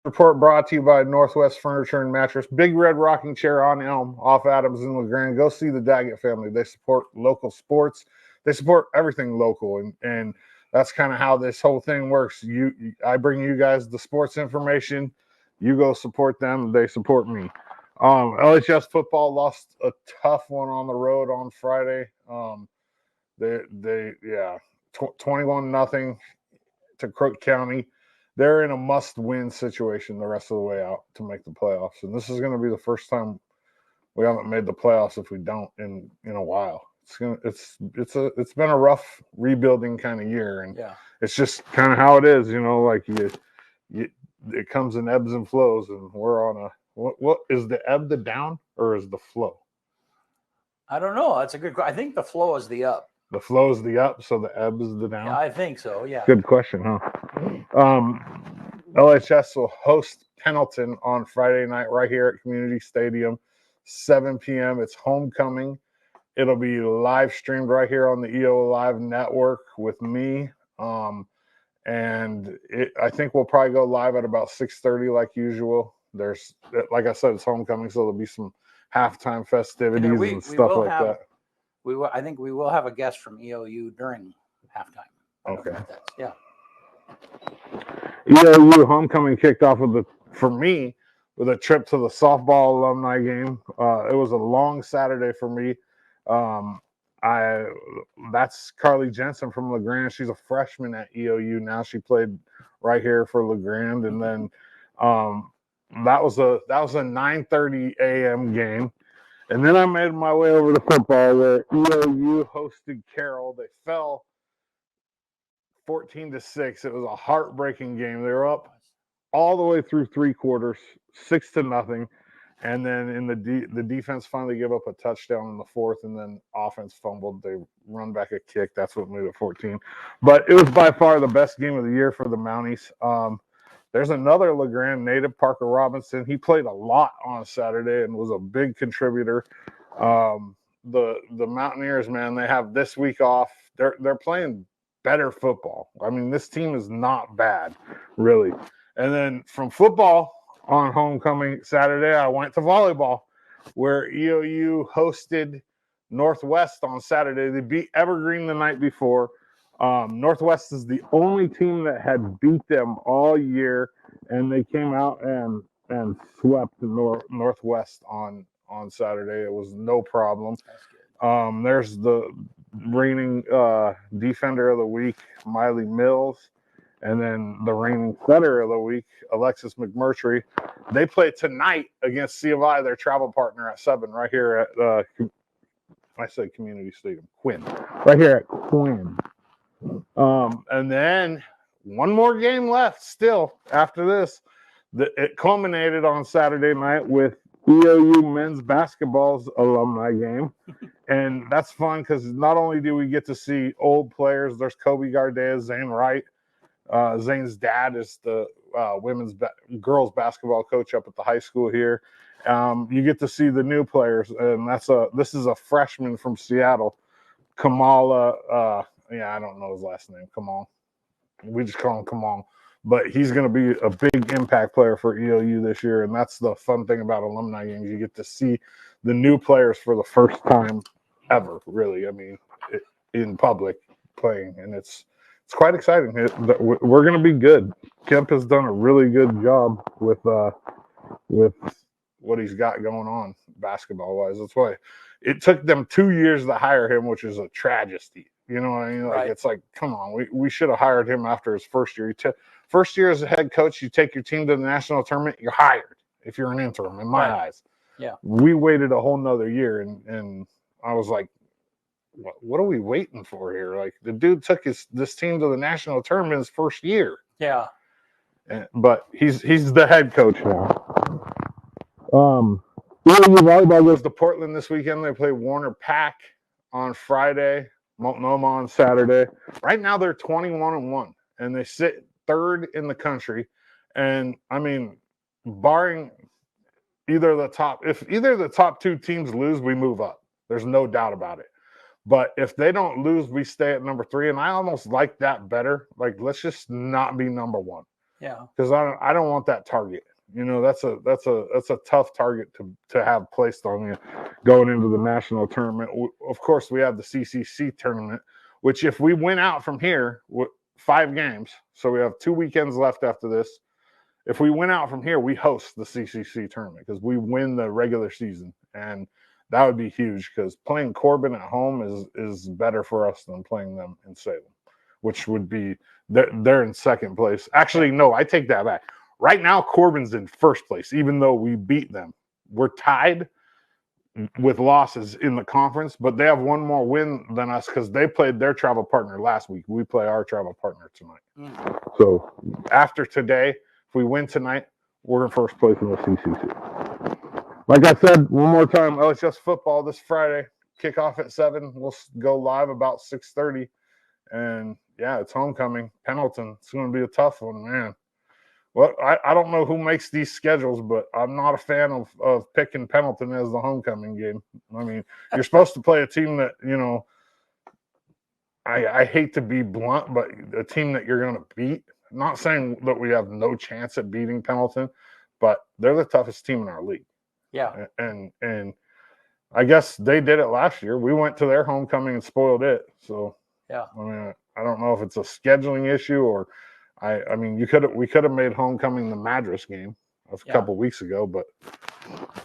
report brought to you by Northwest Furniture and Mattress. Big Red Rocking Chair on Elm, off Adams and LeGrand. Go see the Daggett family. They support local sports. They support everything local, and that's kind of how this whole thing works. I bring you guys the sports information. You go support them. They support me. LHS football lost a tough one on the road on Friday. 21-0 to Crook County. They're in a must-win situation the rest of the way out to make the playoffs, and this is going to be the first time we haven't made the playoffs if we don't in a while. It's been a rough rebuilding kind of year, and it's just kind of how it is. Like it comes in ebbs and flows, and we're on a what is the ebb the down or is the flow? I don't know. That's a good question. I think the flow is the up. The flow is the up, so the ebb is the down? Yeah, I think so, yeah. Good question, huh? LHS will host Pendleton on Friday night right here at Community Stadium, 7 p.m. It's homecoming. It'll be live streamed right here on the EO Live network with me. I think we'll probably go live at about 6:30 like usual. There's, like I said, it's homecoming, so there'll be some halftime festivities and stuff like that. I think we will have a guest from EOU during halftime. Okay. Yeah. EOU homecoming kicked off for me with a trip to the softball alumni game. It was a long Saturday for me. That's Carly Jensen from LeGrand. She's a freshman at EOU now. She played right here for LeGrand, and then that was a 9:30 a.m. game. And then I made my way over to football where EOU hosted Carroll. They fell 14-6. It was a heartbreaking game. They were up all the way through three quarters, 6-0. And then in the defense finally gave up a touchdown in the fourth, and then offense fumbled. They run back a kick. That's what made it 14. But it was by far the best game of the year for the Mounties. There's another LeGrand native, Parker Robinson. He played a lot on Saturday and was a big contributor. The Mountaineers, man, they have this week off. They're playing better football. I mean, this team is not bad, really. And then from football on homecoming Saturday, I went to volleyball, where EOU hosted Northwest on Saturday. They beat Evergreen the night before. Northwest is the only team that had beat them all year, and they came out and swept Northwest on Saturday. It was no problem. There's the reigning defender of the week, Miley Mills, and then the reigning setter of the week, Alexis McMurtry. They play tonight against C of I, their travel partner, at 7 right here at I said Community Stadium, Quinn, right here at Quinn. And then one more game left still after this. It culminated on Saturday night with EOU men's basketball's alumni game. And that's fun because not only do we get to see old players, there's Kobe Gardea, Zane Wright. Zane's dad is the girls basketball coach up at the high school here. You get to see the new players, and this is a freshman from Seattle, Kamala. I don't know his last name. Kamal. We just call him Kamal. But he's going to be a big impact player for EOU this year, and that's the fun thing about alumni games. You get to see the new players for the first time ever, really. I mean, in public playing, and it's quite exciting. We're going to be good. Kemp has done a really good job with what he's got going on basketball-wise. That's why it took them 2 years to hire him, which is a tragedy. You know what I mean? Right. It's like, come on, we should have hired him after his first year. First year as a head coach, you take your team to the national tournament, you're hired if you're an interim, in my eyes. Yeah. We waited a whole nother year, and I was like, what are we waiting for here? Like, the dude took this team to the national tournament his first year. Yeah. But he's the head coach now. EOU volleyball goes to Portland this weekend. They play Warner Pack on Friday. Multnomah on Saturday. Right now they're 21-1, and they sit third in the country. And I mean, barring if either the top two teams lose, we move up. There's no doubt about it. But if they don't lose, we stay at number 3. And I almost like that better. Like, let's just not be number 1. Yeah. because I don't want that target. You know, that's a tough target to have placed on you going into the national tournament. Of course, we have the CCC tournament, which if we win out from here, 5 games, so we have 2 weekends left after this. If we win out from here, we host the CCC tournament because we win the regular season, and that would be huge because playing Corbin at home is better for us than playing them in Salem, which would be they're in second place. Actually, no, I take that back. Right now, Corbin's in first place, even though we beat them. We're tied with losses in the conference, but they have 1 more win than us because they played their travel partner last week. We play our travel partner tonight. So after today, if we win tonight, we're in first place in the CCC. Like I said, one more time, LHS football this Friday. Kickoff at 7. We'll go live about 6:30. And, yeah, it's homecoming. Pendleton. It's going to be a tough one, man. Well, I don't know who makes these schedules, but I'm not a fan of picking Pendleton as the homecoming game. I mean, you're supposed to play a team that, you know, I hate to be blunt, but a team that you're going to beat. I'm not saying that we have no chance at beating Pendleton, but they're the toughest team in our league. Yeah. And I guess they did it last year. We went to their homecoming and spoiled it. So, yeah. I mean, I don't know if it's a scheduling issue or I mean, we could have made homecoming the Madras game a couple weeks ago, but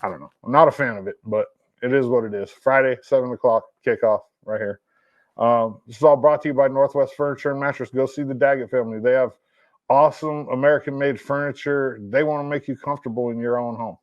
I don't know. I'm not a fan of it, but it is what it is. Friday, 7:00 kickoff right here. This is all brought to you by Northwest Furniture and Mattress. Go see the Daggett family. They have awesome American-made furniture. They want to make you comfortable in your own home.